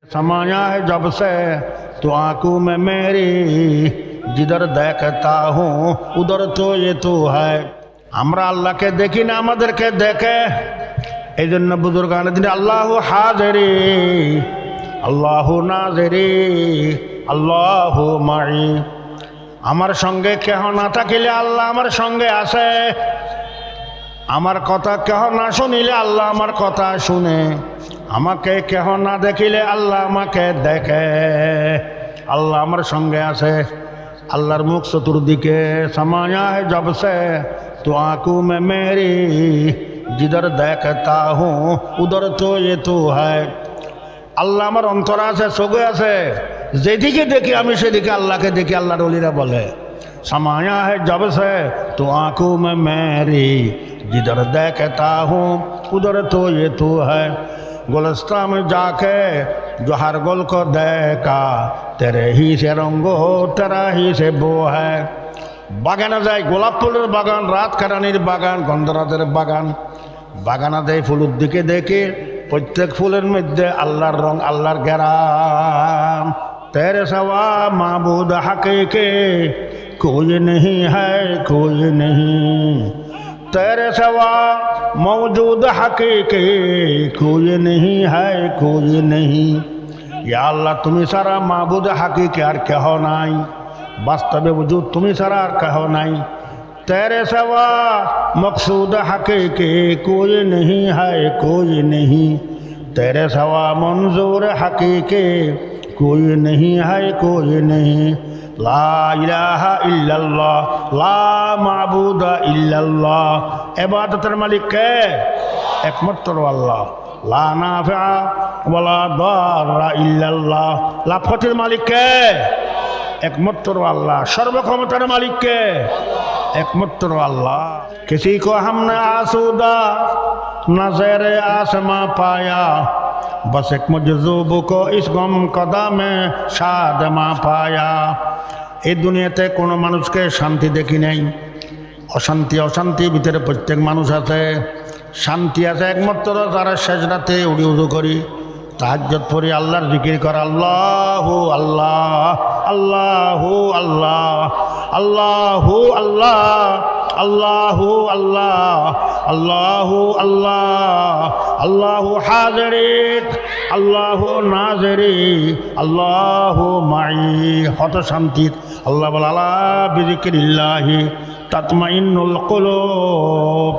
समाया है जब से तो आंखों में मेरी जिधर देखता हूँ उधर तो ये तो है। আমরা আল্লাহকে দেখি না, আমাদেরকে দেখে। এই জন্য বুজুর্গান দিন আল্লাহু হাজিরি আল্লাহু নাজিরি আল্লাহু মাই। আমার সঙ্গে কেহ না থাকিলে আল্লাহ আমার সঙ্গে আছে, আমার কথা কেহ না শুনিলে আল্লাহ আমার কথা শুনে, আমাকে কেহ না দেখিলে আল্লাহ আমাকে দেখে। আল্লাহ আমার সঙ্গে আছে। আল্লাহর মুখ চতুর্দিকে समाया है जब से तो आंखों में मेरी जिधर देखता हूँ उधर तो ये तो है। আল্লাহ আমার অন্তরে আছে, চোখে আছে, যেদিকে দেখি আমি সেদিকে আল্লাহকে দেখি। আল্লাহর ওলিরা বলে समाया है जब से तो आंखों में मेरी जिधर देखता हूँ उधर तो ये तो है। गुलस्तान में जाके जो हर गुल को देखा तेरे ही से रंग हो तेरा ही से बो है। বাগানে যায়, গোলাপ ফুলের বাগান, রাত কাটানির বাগান, গন্ধরাজের বাগান। বাগানা দেয় ফুলের দিকে দেখে প্রত্যেক ফুলের মধ্যে আল্লাহর রং, আল্লাহর গ্রাম। তেরে সওয়া মাবুদ হাকিকে कोई नहीं है कोई नहीं, तेरे सिवा मौजूद हकीकी कोई नहीं है कोई नहीं। या अल्लाह तुम्हें सारा माबूद हकीकी আর কেহ নাই, বাস্তবে वजूद तुम्हें सारा আর কেহ নাই। तेरे सिवा मकसूद हकीकी कोई नहीं है कोई नहीं, तेरे सिवा मंजूर हकीकी कोई नहीं है कोई नहीं। লা ইলাহা ইল্লাল্লাহ লা মাবুদা ইল্লাল্লাহ। ইবাদতের মালিক কে? একমাত্র আল্লাহ। লা নাফিআ ওয়ালা দাররা ইল্লাল্লাহ। লাফতের মালিক কে? একমাত্র আল্লাহ। সর্বক্ষমতার মালিক কে? একমাত্র আল্লাহ। किसी को हमने आसूदा नजर आसमां पाया, बस एक मजजूब को इस गम कदा में शादमा पाया। এই দুনিয়াতে কোনো মানুষকে শান্তি দেখি নাই। অশান্তি অশান্তির ভিতরে প্রত্যেক মানুষ আছে। শান্তি আছে একমাত্র যারা শেষ রাতে উড়ি উজু করি, তাহাজ্জুদ পড়ি, আল্লাহর জিকির করে। আল্লাহু আল্লাহ আল্লাহু আল্লাহ আল্লাহু আল্লাহ আল্লাহু আল্লাহ আল্লাহু আল্লাহ আল্লাহু হাজিরি আল্লাহু নাজিরি আল্লাহু মাই। হত শান্তি আল্লাহ বলে আলা বিযিকরিল্লাহি তাতমাইন্নুল কুলুব।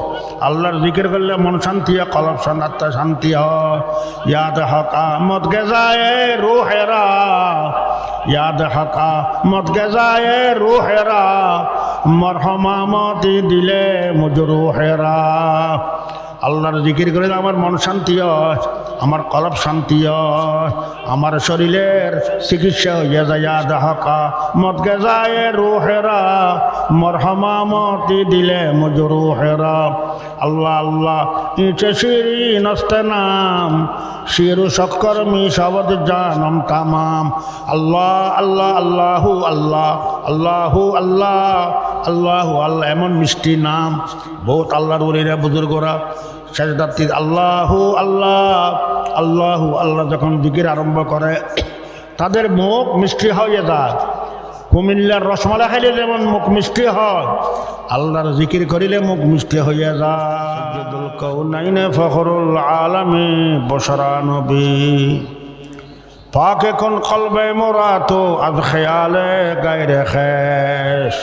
আল্লাহর জিকির করলে মন শান্তি হয়, কলব শান্তি, আত্মা শান্তি হয়। ইয়াদ হকা মত গেজায়ে রূহেরা, याद हका मत गजाए रूहेरा, मरहमा मती दिले मुजरूहेरा। আল্লাহর জিকির করে আমার মন শান্তি হয়, আমার কলব শান্তি হয়, আমার শরীরের চিকিৎসা হইয়া যায়। ইয়াদ হকা মত গেজায়ে রূহেরা, মরহমা মতি দিলে মুজরুহেরা। আল্লাহ আল্লাহ ইঁচে শিরি নস্তে নাম, শিরু শক্কর মি শবদ জানম তামাম। আল্লাহ আল্লাহ আল্লাহু আল্লাহ আল্লাহু আল্লাহ আল্লাহু আল্লাহ। এমন মিষ্টি নাম বহুত আল্লাহর ওলিরা বুজুর্গরা সেজদাতে আল্লাহু আল্লাহ আল্লাহু আল্লাহ যখন জিকির আরম্ভ করে তাদের মুখ মিষ্টি হয়ে যায়। কুমিল্লার রসমালাই খাইলে যেমন মুখ মিষ্টি হয়, আল্লাহর জিকির করিলে মুখ মিষ্টি হয়ে যায়। সাইয়্যিদুল কাউনাইন ফখরুল আলামিন বশরা নবী, পাকে কোন কলবে মোরা তো আজ খেয়ালে গায়রে খেশ,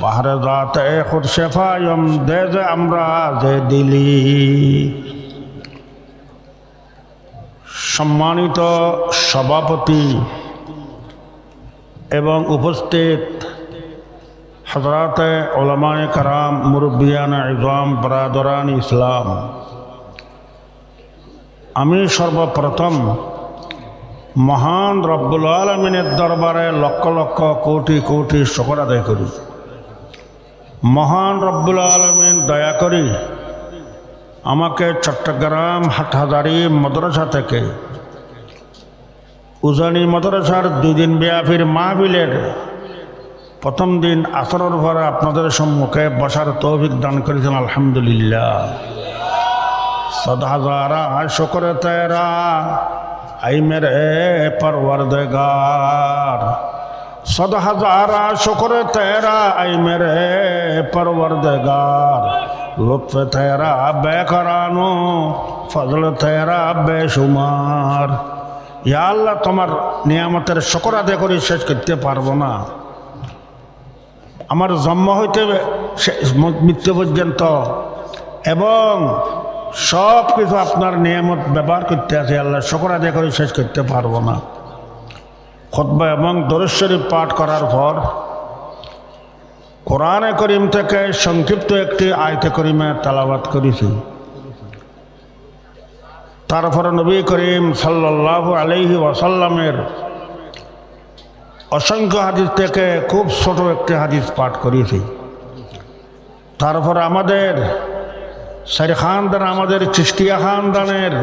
বাহরে জাতে খুদ শেফায়ম দে যে আমরা যে দিলি। সম্মানিত সভাপতি এবং উপস্থিত হযরতে উলামায়ে কেরাম, মুরব্বিয়ান ইযাম, বরাদরান ইসলাম, আমি সর্বপ্রথম মহান রব্বুল আলামিনের দরবারে লক্ষ লক্ষ কোটি কোটি শুকর আদায় করি। মহান রব্বুল আলামিন দয়া করি আমাকে চট্টগ্রাম হাটহাজারী মাদ্রাসা থেকে উজানি মাদ্রাসার 2 দিন ব্যাপীর মাহফিলের প্রথম দিন আসরের পরে আপনাদের সম্মুখে বসার তৌফিক দান করেছেন। আলহামদুলিল্লাহ। सद हज़ारा शुक्र तेरा ऐ मेरे परवरदिगार, 100,000 शुक्र तेरा ऐ मेरे परवरदिगार, लुत्फ तेरा बेकरानो, फजल तेरा बेशुमार। या अल्लाह তোমার নিয়ামতের শুকর আদায় করে শেষ করতে পারবো না। আমার জন্ম হইতে মৃত্যু পর্যন্ত এবং সব কিছু আপনার নিয়ামত ব্যবহার করতে আছে আল্লাহ, শুকর আদায় করে শেষ করতে পারবো না। খুতবা এবং দরুদ শরীফ পাঠ করার পর কোরআনে করিম থেকে সংক্ষিপ্ত একটি আয়াতে করিমে তেলাওয়াত করেছি। তারপরে নবী করিম সাল্লাল্লাহু আলাইহি ওয়াসাল্লামের অসংখ্য হাদিস থেকে খুব ছোট একটি হাদিস পাঠ করেছি। তারপর আমাদের সারি খানদান, আমাদের চিশতিয়া খানদানের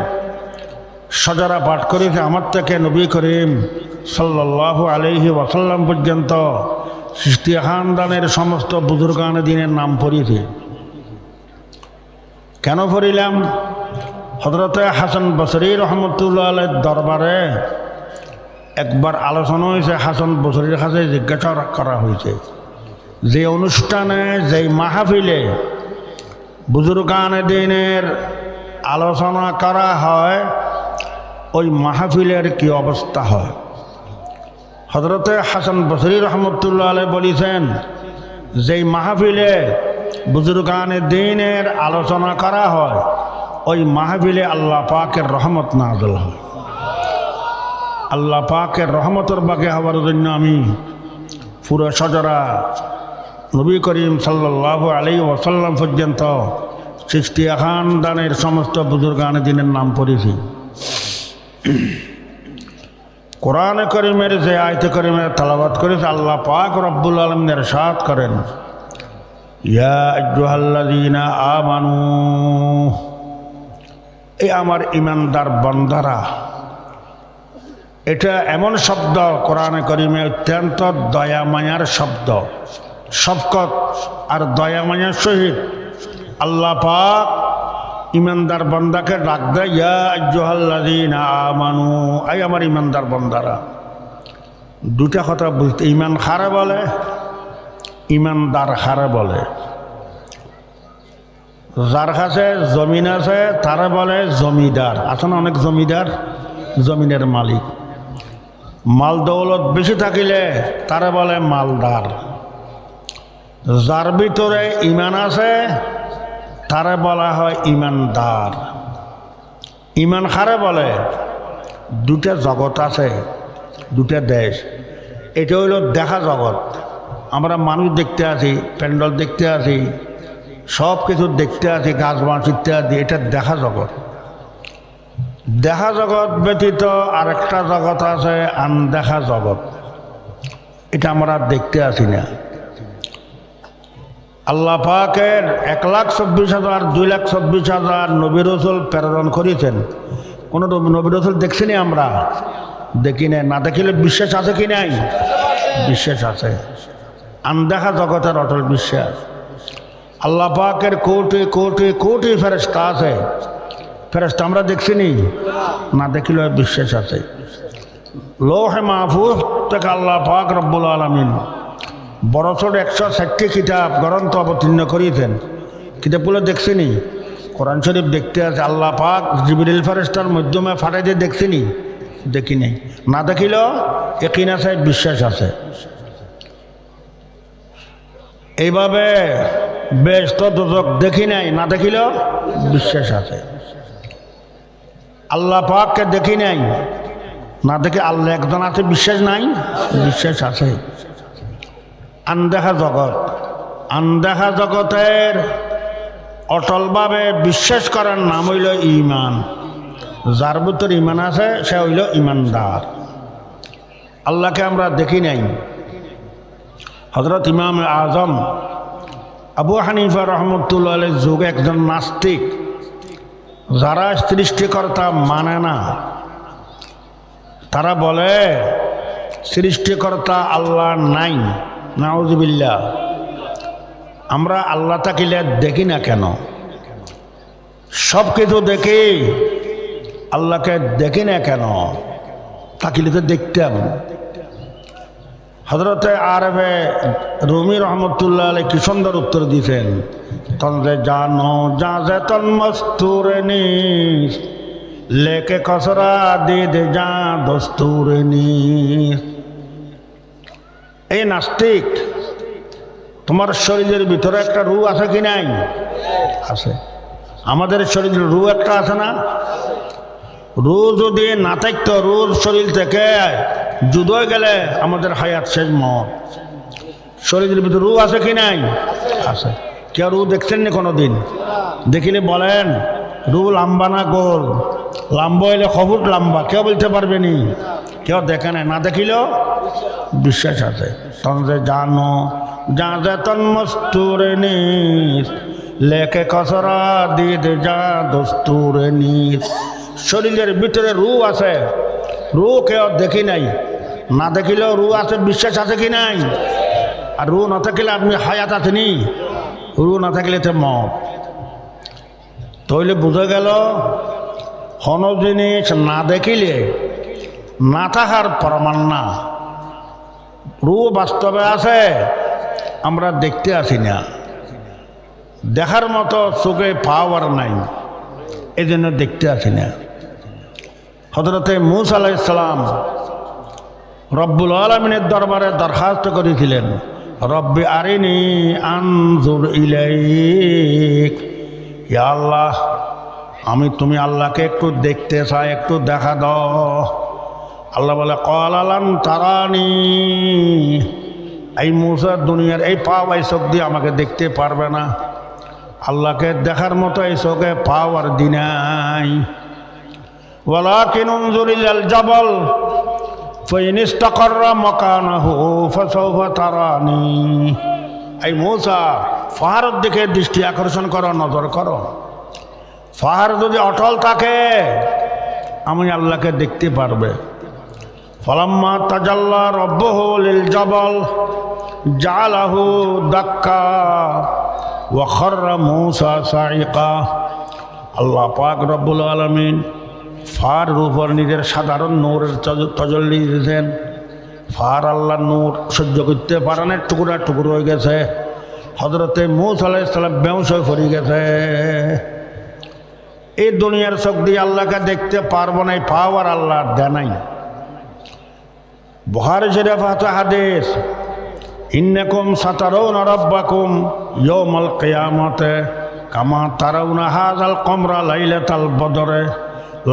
সজারা পাঠ করেছে। আমার থেকে নবী করিম সাল্লাল্লাহু আলাইহি ওয়াসাল্লাম পর্যন্ত চিশতিয়া খানদানের সমস্ত বুজুর্গানে দিনের নাম পড়েছি। কেন পড়িলাম? হযরতে হাসান বসরি রহমতুল্লাহ আলাইহির দরবারে একবার আলোচনা হয়েছে। হাসান বসরির কাছে জিজ্ঞাসা করা হয়েছে যে অনুষ্ঠানে, যেই মাহফিলে বুজুর্গানে দিনের আলোচনা করা হয় ওই মাহফিলের কি অবস্থা হয়। হযরতে হাসান বসরি রহমতুল্লাহ আলাইহি বলেছেন, যেই মাহফিলে বুজুর্গানে দিনের আলোচনা করা হয় ওই মাহফিলে আল্লাহ পাকের রহমত নাযিল হয়। আল্লাহ পাকের রহমতের বাগে হওয়ার জন্য আমি পুরো সজরা নবী করিম সাল্লাল্লাহু আলাইহি ওয়াসাল্লাম পর্যন্ত চিশতিয়া খানদানের সমস্ত বুজুর্গানে দিনের নাম পড়েছি। কোরআনে করিমের যে আয়াতে করিমের তেলাওয়াত করেছে, আল্লাহ পাক রব্বুল আলামিন ইরশাদ করেন, ইয়া আইয়ুহাল্লাযীনা আমানু, এই আমার ইমানদার বান্দারা। এটা এমন শব্দ কোরআনে করিমে অত্যন্ত দয়া মায়ার শব্দ। শফকত আর দয়া মায়ার সহিত আল্লাহ পাক ইমানদার বান্দাকে ডাক দেয়, ইয়া আইয়ুহাল্লাযীনা আমানু, এই আমার ইমানদার বান্দারা। দুটা কথা বলতে, ইমান খারে বলে, ইমানদার খারে বলে। যার কাছে জমিন আছে তারা বলে জমিদার। আছে না অনেক জমিদার, জমিনের মালিক। মাল দৌলত বেশি থাকিলে তারা বলে মালদার। যার ভিতরে ইমান আছে তারা বলা হয় ইমানদার। ইমান খারে বলে। দুটা জগৎ আছে, দুটা দেশ। এটা হইল দেখা জগৎ। আমরা মানুষ দেখতে আছি, প্যান্ডেল দেখতে আছি, সব কিছু দেখতে আছি, গাছ বাঁশ ইত্যাদি। এটা দেখা জগৎ। দেখা জগৎ ব্যতীত আরেকটা জগৎ আছে আনদেখা জগৎ। এটা আমরা দেখতে আসি না। আল্লাহ পাকের 1,24,000 2,24,000 নবী রাসূল প্রেরণ করেছেন। কোন নবী রাসূল দেখছিনি আমরা? দেখি না। না দেখিলে বিশ্বাস আছে কি নাই? বিশ্বাস আছে। আনদেখা জগতের অটল বিশ্বাস। আল্লাহ পাকের কোটি কোটি কোটি ফেরেশতা আছে। ফেরেশতা আমরা দেখছিনি? না দেখিলে বিশ্বাস আছে। লৌহে মাহফুজ থেকে আল্লাহ পাক রব্বুল আলামিন বড় ছোট 160টি কিতাব গ্রন্থ অবতীর্ণ করিয়েছেন। কিতাবগুলো দেখছিনি? কোরআন শরীফ দেখতে আছে। আল্লাহ পাক জিবরিল ফেরেশতার মাধ্যমে ফাটাই দিয়ে দেখছিনি? দেখি নাই। না দেখিলেও ইয়াকিন আছে, বিশ্বাস আছে। এইভাবে বেহেশত দোজখ দেখি নাই, না দেখিলেও বিশ্বাস আছে। আল্লাহ পাককে দেখি নাই, না দেখে আল্লাহ একজন আছে, বিশ্বাস নাই? বিশ্বাস আছে। আনদেখা জগৎ, আনদেখা জগতের অটলভাবে বিশ্বাস করার নাম হইল ঈমান। যার ভিতর ঈমান আছে সে হইল ঈমানদার। আল্লাহকে আমরা দেখি নাই। হযরত ইমাম আজম আবু হানিফা রহমতুল্লাহ আলাইহির যুগে একজন নাস্তিক, যারা সৃষ্টিকর্তা মানে না, তারা বলে সৃষ্টিকর্তা আল্লাহ নাই। নাউযুবিল্লাহ। আমরা আল্লাহ তাকিলে দেখি না কেন? সব কিছু দেখি, আল্লাহকে দেখি না কেন? তাকিলে তো দেখতাম। হজরতে আরবে রুমি রহমতুল্লাহ আলাই কি সুন্দর উত্তর দিয়েছেন, তন্দ্রে জানো যা যে তন মস্তুরে নিস লেকে কসরা দে দে যা দস্তুরে নিস। এই নাস্তিক, তোমার শরীরের ভিতরে একটা রু আছে কি নাই? আছে। আমাদের শরীরের রু একটা আছে না? রু যদি না থাকতো, রুর শরীর থেকে যুদ্ধ হয়ে গেলে আমাদের হায়াত শেষ, মত। শরীরের ভিতরে রু আছে কি নাই? আছে। কেউ রু দেখছেন না কোনো দিন? দেখিলে বলেন রু লম্বা না গোল? লম্বা হইলে খবর লম্বা, কেউ বলতে পারবে নি। কেউ দেখে না, না দেখিলেও বিশ্বাস আছে। তন্দ্রে জানো যা যে তন মস্তুরে নিস লেকে কসরা দিয়ে দে যা দস্তুরে নিস। শরীরের ভিতরে রু আছে, রু কেউ দেখি নাই, না দেখিলেও রু আছে, বিশ্বাস আছে কি নাই? আর রু না থাকিলে আপনি হায়াত আছেনি, রু না থাকিলে তো মত। তইলে বুঝে গেল কোনো জিনিস না দেখিলে না থাকার প্রমাণ না। রু বাস্তবে আছে, আমরা দেখতে আসি না, দেখার মতো চোখে পাওয়ার নাই, এই জন্য দেখতে আসি না। হযরতে মূসা আলাইহিস সালাম রব্বুল আলামিনের দরবারে দরখাস্ত করেছিলেন, রব্বি আরিনি আনজুর ইলাইক, ইয়া আল্লাহ তুমি আল্লাহকে একটু দেখতে চাই, একটু দেখা দাও। আল্লাহ বলে ক্বালা লান তারানি, এই মূসা দুনিয়ার এই পাও এই চোখ দিয়ে আমাকে দেখতে পারবে না। আল্লাহকে দেখার মতো এই চোখে পাওয়ার দিনাই। ওয়ালাকিন উনজুর ইলাল জাবাল ফাইন ইসতাকাররা মাকানাহু ফাসাউফা তারানি। এই মূসা পাহাড়ের দিকে দৃষ্টি আকর্ষণ করো, নজর করো। পাহাড় যদি অটল থাকে আমি আল্লাহকে দেখতে পারবে। ফালাম্মা তাজাল্লা রাব্বুহু লিল জাবাল জাআলাহু দাক্কা ওয়া খাররা মূসা সাইকা। আল্লাহ পাক রব্বুল আলামিন ফার উপর নিজের সাধারণ নূরের তজল্লি দিয়েছেন। ফার আল্লাহর নূর সহ্য করতে পারে না, টুকরা টুকরো হয়ে গেছে। হযরতে মূসা আলাইহিস সালাম বেহুশ হয়ে পড়ে গেছে। এই দুনিয়ার চোখ দিয়ে আল্লাহকে দেখতে পারবো না, পাওয়ার আল্লাহ দেয় নাই। বুখারী শরীফ আছে হাদিস, ইন্নাকুম সাতারাউনা রাব্বাকুম ইয়াউমাল কিয়ামাতে কামা তারাউনা হাযাল কমরা লাইলাতাল বদরে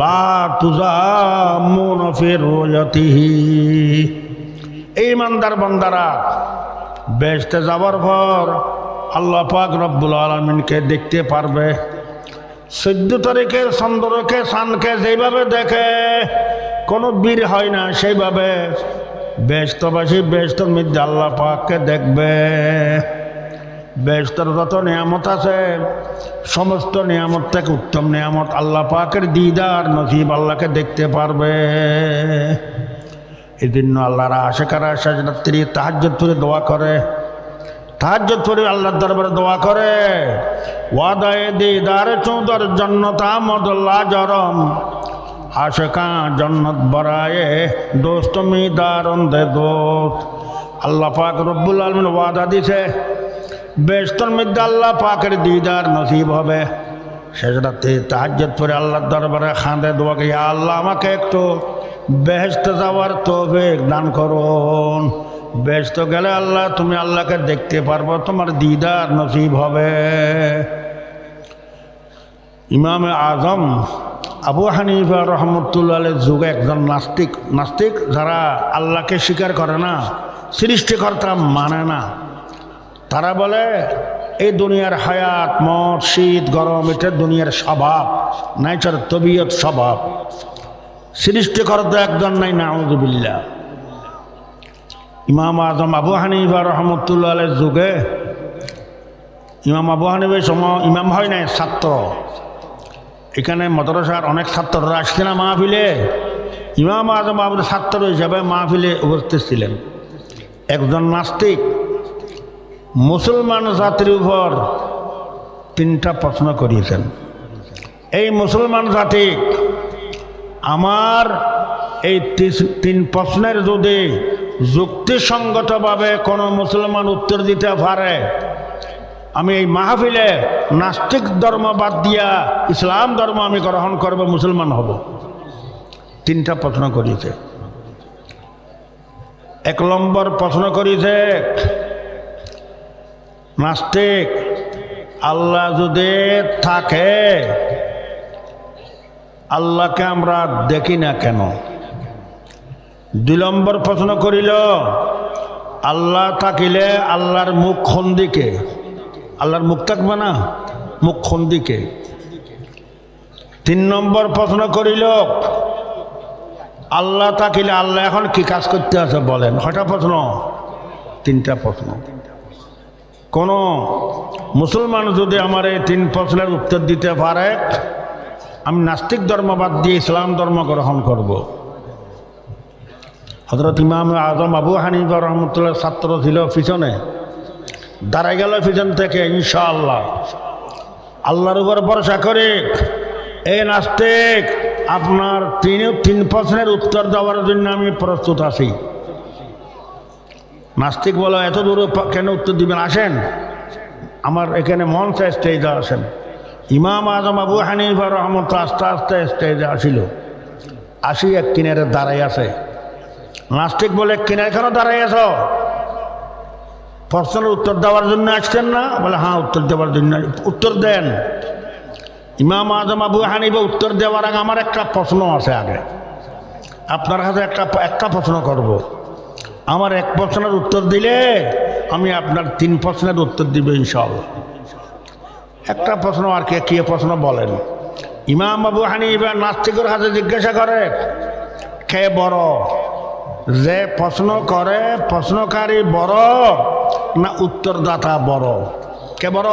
লা তুজামুনা ফি রুয়াতিহি। এই ইমানদার বান্দারা বেহেশতে যাওয়ার পর আল্লাহ পাক রব্বুল আলামিনকে দেখতে পারবে। 14 তারিখে চন্দ্রকে চাঁদকে যেভাবে দেখে কোনো বীর হয় না, সেইভাবে বেহেশতবাসী বেহেশতের মধ্যে আল্লাহ পাককে দেখবে। বেহেশতের যত নিয়ামত আছে সমস্ত নিয়ামত থেকে উত্তম নিয়ামত আল্লাহ পাকের দিদার নসিব, আল্লাহকে দেখতে পারবে। এই জন্য আল্লাহর আশিকারা সাজদাত্রী তাহাজ্জুদ পড়ে দোয়া করে, তাহাজ্জুদ পড়ে আল্লাহর দরবারে দোয়া করে, ওয়াদায়ে দিদার চৌদার জন্নত আমদুল্লাহ জরম আশিকা জন্নত বরায়ে দোস্ত মিদারন দে দোস্ত। আল্লাহ পাক রব্বুল আলামিন ওয়াদা দিছে বেহেশতের মধ্যে আল্লাহ পাকের দিদার নসিব হবে। সেজদাতে তাহাজ্জুদ পড়ে আল্লাহর দরবারে খাঁদে দোয়া করে, ইয়া আল্লাহ আমাকে একটু বেহেশতে যাওয়ার তৌফিক দান করুন। বেহেশতে গেলে আল্লাহ তুমি আল্লাহকে দেখতে পারবো, তোমার দিদার নসিব হবে। ইমামে আজম আবু হানিফা রহমতুল্লাহ আলাইহির যুগে একজন নাস্তিক যারা আল্লাহকে স্বীকার করে না, সৃষ্টিকর্তা মানে না, তারা বলে এই দুনিয়ার হায়াত মত শীত গরম এটা দুনিয়ার স্বভাব, নেচার তবিয়ত স্বভাব, সৃষ্টিকর্তা একজন নাই, নাউযুবিল্লাহ। ইমাম আজম আবু হানিফা রহমতুল্লাহ আলাইহির যুগে ইমাম আবু হানিফার সময় ইমাম হয় নাই, ছাত্র। এখানে মাদ্রাসার অনেক ছাত্ররা আসছে না মাহফিলে, ইমাম আজম আবুর ছাত্র হিসাবে মাহফিলে উপস্থিত ছিলেন। একজন নাস্তিক মুসলমান জাতির উপর 3টা প্রশ্ন করিয়েছেন। এই মুসলমান জাতি আমার এই তিন প্রশ্নের যদি যুক্তিসঙ্গতভাবে কোনো মুসলমান উত্তর দিতে পারে, আমি এই মাহফিলে নাস্তিক ধর্ম বাদ দিয়া ইসলাম ধর্ম আমি গ্রহণ করব, মুসলমান হব। তিনটা প্রশ্ন করেছে। 1 নম্বর প্রশ্ন করেছে নাস্তিক, আল্লাহ যদি থাকে আল্লাহকে আমরা দেখি না কেন? 2 নম্বর প্রশ্ন করিল, আল্লাহ থাকিলে আল্লাহর মুখ কোন দিকে? আল্লাহর মুখ থাকবে না, মুখ কোন দিকে? 3 নম্বর প্রশ্ন করিল, আল্লাহ থাকিলে আল্লাহ এখন কি কাজ করতে আছে বলেন? কয়টা প্রশ্ন? 3টা প্রশ্ন। কোন মুসলমান যদি আমার এই 3 প্রশ্নের উত্তর দিতে পারে, আমি নাস্তিক ধর্ম বাদ দিয়ে ইসলাম ধর্ম গ্রহণ করব। হযরত ইমাম আজম আবু হানিফা রহমতুল্লাহ ছাত্র ছিল পিছনে, দাঁড়াই গেল পিছন থেকে, ইনশাআল্লাহ আল্লাহর উপর ভরসা করে, এই নাস্তিক আপনার 3 প্রশ্নের উত্তর দেওয়ার জন্য আমি প্রস্তুত আছি। নাস্তিক বলো, এত দূর কেন উত্তর দিবেন? আসেন আমার এখানে মঞ্চ স্টেজে আসেন। ইমাম আজম আবু হানিফা রহমতুল্লাহ আস্তে আস্তে স্টেজে আসিল, আসি এক কিনারে দাঁড়াই আছে। নাস্তিক বলে, কিনারে কেন দাঁড়াই আছো? প্রশ্নের উত্তর দেওয়ার জন্য আসছেন না? বলে, হ্যাঁ উত্তর দেওয়ার জন্য। উত্তর দেন। ইমাম আজম আবু হানিফা উত্তর দেওয়ার আগে আমার একটা প্রশ্ন আছে, আগে আপনার কাছে একটা প্রশ্ন করব। আমার 1 প্রশ্নের উত্তর দিলে আমি আপনার 3 প্রশ্নের উত্তর দিব ইনশাআল্লাহ। একটা প্রশ্ন, আর কি প্রশ্ন বলেন? ইমাম আবু হানিফা নাস্তিকের কাছে জিজ্ঞাসা করে, কে বড়? যে প্রশ্ন করে প্রশ্নকারী বড় না উত্তরদাতা বড়? কে বড়?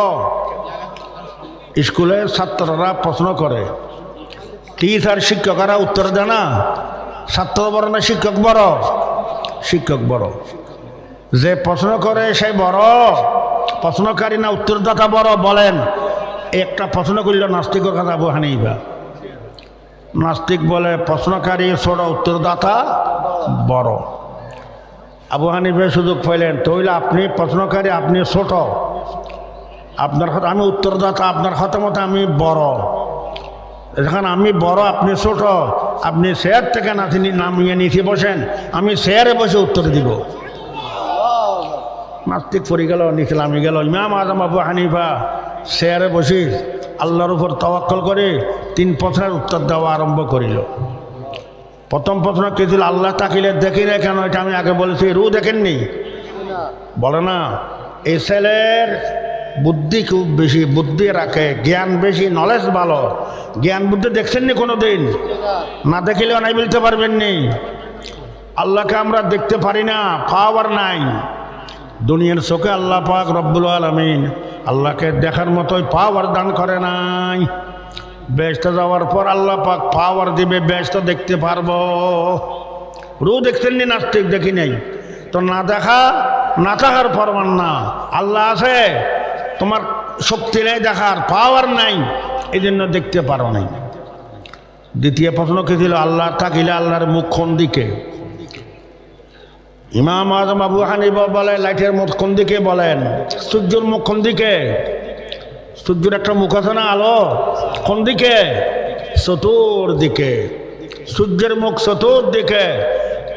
স্কুলে ছাত্ররা প্রশ্ন করে, টিচার শিক্ষকরা উত্তর দেয় না। ছাত্র বড় না শিক্ষক বড়? শিক্ষক বড়। যে প্রশ্ন করে সে বড়, প্রশ্নকারী না উত্তরদাতা বড়? বলেন। একটা প্রশ্ন করল নাস্তিকের কথা আবু হানিফা। নাস্তিক বলে, প্রশ্নকারী ছোট, উত্তরদাতা বড়। আবু হানিফা সুযোগ পাইলেন, তাহলে আপনি প্রশ্নকারী, আপনি ছোট, আপনার কথা আমি উত্তরদাতা, আপনার কথা মতো আমি বড়। যখন আমি বড় আপনি ছোট, আপনি চেয়ার থেকে নামিয়ে নিচে বসেন, আমি চেয়ারে বসে উত্তর দিব। নাস্তিক পড়ে গেল, নিচে নামি গেল। ইমাম আজম আবু হানিফা চেয়ারে বসে আল্লাহর উপর তাওয়াক্কুল করে 3 প্রশ্নের উত্তর দেওয়া আরম্ভ করিল। প্রথম প্রশ্ন কি ছিল? আল্লাহ তাকিলে দেখি না কেন? এটা আমি আগে বলেছি। রু দেখেননি? বলে না। এই ছেলের বুদ্ধি খুব বেশি, বুদ্ধি রাখে, জ্ঞান বেশি, নলেজ ভালো। জ্ঞান বুদ্ধি দেখছেননি কোনো দিন? না দেখিলেও নাই বলতে পারবেন নি। আল্লাহকে আমরা দেখতে পারি না, পাওয়ার নাই। দুনিয়ার চোখে আল্লাহ পাক রব্বুল আলামিন আল্লাহকে দেখার মতোই পাওয়ার দান করে নাই। বেহেশতে যাওয়ার পর আল্লাহ পাক পাওয়ার দিবে, বেহেশতে দেখতে পারবো। রু দেখছেননি? নাস্তিক দেখি নাই। তো না দেখা না থাকার ফরমান না। আল্লাহ আছে, তোমার শক্তি নেই দেখার, পাওয়ার নাই, এই জন্য দেখতে পারো নাই। দ্বিতীয় প্রশ্ন কি ছিল? আল্লাহ থাকিলে আল্লাহর মুখ কোন দিকে? ইমাম আজম আবু হানিফা বলে, লাইটের মুখ কোন দিকে? বলেন। সূর্যের মুখ কোন দিকে? সূর্যের একটা মুখ আছে না, আলো, কোন দিকে? চতুর্দিকে। সূর্যের মুখ চতুর্দিকে,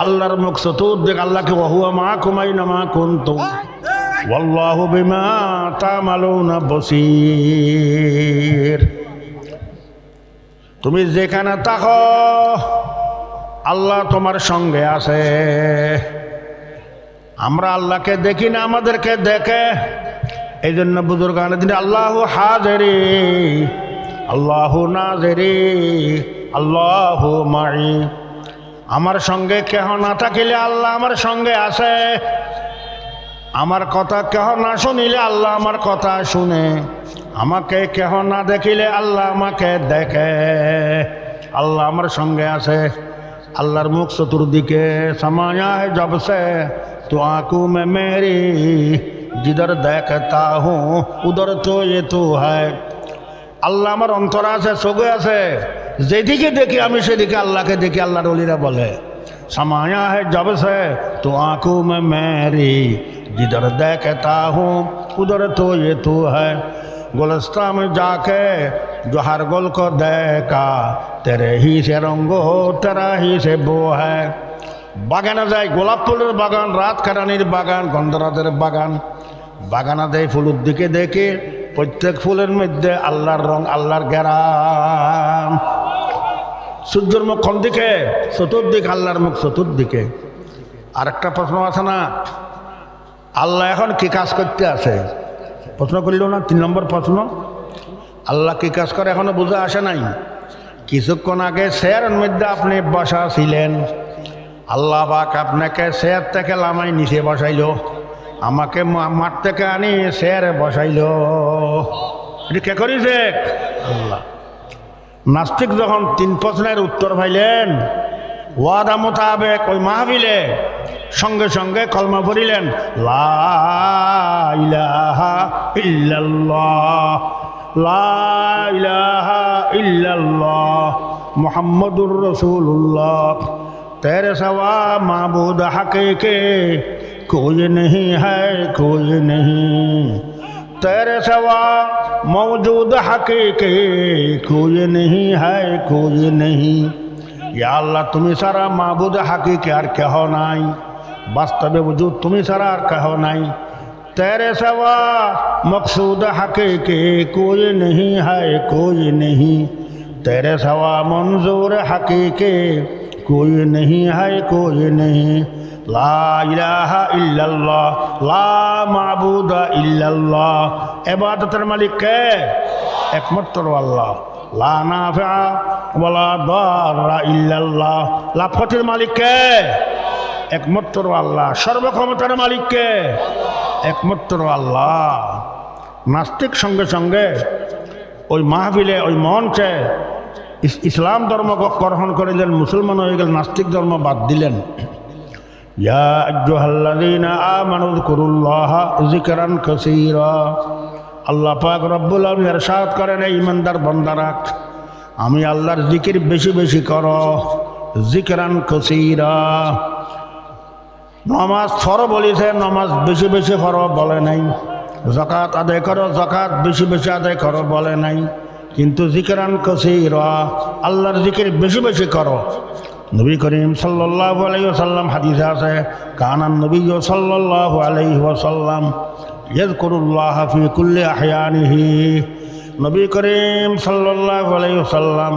আল্লাহর মুখ চতুর্দিকে। আল্লাহকে ওয়াহুয়া মাআকুম আইনামা কুনতুম ওয়াল্লাহু বিমা তা'মালুনা বসীর। তুমি যেখানে থাকো আল্লাহ তোমার সঙ্গে আছে। আমরা আল্লাহকে দেখি না, আমাদেরকে দেখে। এই জন্য বুজুর্গান দিন আল্লাহু হাজিরি আল্লাহু নাজিরি আল্লাহু মাই। আমার সঙ্গে কেহ না থাকিলে আল্লাহ আমার সঙ্গে আছে। আমার কথা কেহ না শুনিলে আল্লাহ আমার কথা শুনে। আমাকে কেহ না দেখিলে আল্লাহ আমাকে দেখে। আল্লাহ আমার সঙ্গে আছে। আল্লাহর মুখ চতুর্দিকে। समाया है जब से तो आंखों में मेरी जिधर देखता हूँ उधर तो ये तो है। আল্লাহ আমার অন্তরে আছে, চোখে আছে। যেদিকে দেখি আমি সেদিকে আল্লাহকে দেখি। আল্লাহর ওলিরা বলে। समाया है जब से तो आंखों में मेरी जिधर देखता हूँ उधर तो ये तू है गुलस्ता में जाके जो हर गुल को देखा तेरे ही से रंगो तेरा ही से बो है বাগানে যায় গোলাপ ফুলের বাগান রাত কাটানির বাগান গন্ধরাজের বাগান বাগানে যায় ফুলের দিকে দেখে প্রত্যেক ফুলের মধ্যে আল্লাহর রং আল্লাহর গ্রাম সূর্যের মুখ কোন দিকে চতুর্দিকে আল্লাহর মুখ চতুর্দিকে আরেকটা প্রশ্ন আছে না আল্লাহ এখন কি কাজ করতে আছে প্রশ্ন করল না 3 নম্বর প্রশ্ন আল্লাহ কি কাজ করে এখনো বুঝে আসে নাই কিছুক্ষণ আগে চেয়ারের মধ্যে আপনি বসা ছিলেন আল্লাহ পাক আপনাকে চেয়ার থেকে লামাই নিচে বসাইল আমাকে মাঠ থেকে আনি চেয়ারে বসাইল এটা কে করেছে আল্লাহ নাস্তিক যখন 3 প্রশ্নের উত্তর পাইলেন ওয়াদা মোতাবেক ওই মাহফিলে সঙ্গে সঙ্গে কলমা পড়িলেন লা ইলাহা ইল্লাল্লাহ লা ইলাহা ইল্লাল্লাহ মুহাম্মাদুর রাসূলুল্লাহ तेरे सवा माबूद हकीके कोई नहीं है कोई नहीं तेरे सवा मौजूद हकीके कोई नहीं है कोई नहीं या अल्लाह तुम्हें सारा माबूद हकीके और कहो नाई वास्तव वजूद तुम्हें सारा और कहो नाई तेरे सवा मकसूद हकीके कोई नहीं है कोई नहीं तेरे सवा मंजूर हकीके कोई नहीं है कोई नहीं ला इलाहा इल्लल्लाह ला माबूद इल्लल्लाह इबादतेर मालिक के एकमात्र अल्लाह ला नाफिआ वला दारा इल्लल्लाह लाफतेर मालिक के एकमात्र अल्लाह सर्वक्षमतार मालिक के एकमात्र अल्लाह नास्तिक संगे संगे ওই মাহফিলে ওই মঞ্চে ইসলাম ধর্ম গ্রহণ করিলেন মুসলমান হয়ে গেলেন নাস্তিক ধর্ম বাদ দিলেন ইয়া আইয়ুহাল্লাযীনা আমানু যকুরুল্লাহা যিকরান কাসীরা আল্লাহ পাক রব্বুল আলামিন ইরশাদ করেন এই ঈমানদার বান্দারা আমি আল্লাহর জিকির বেশি বেশি করো যিকরান কাসীরা নামাজ পড়ো বলেছে নামাজ বেশি বেশি পড়ো বলে নাই যাকাত আদায় করো যাকাত বেশি বেশি আদায় করো বলে নাই কিন্তু যিকরান কাসীরা আল্লাহর জিকির বেশি বেশি করো নবী করিম সাল্লাল্লাহু আলাইহি ওয়াসাল্লাম হাদিসে আছে কানান নবী সাল্লাল্লাহু আলাইহি ওয়াসাল্লাম ইয়াযকুরুল্লাহ ফি কুল্লি আহয়ানিহি নবী করিম সাল্লাল্লাহু আলাইহি ওয়াসাল্লাম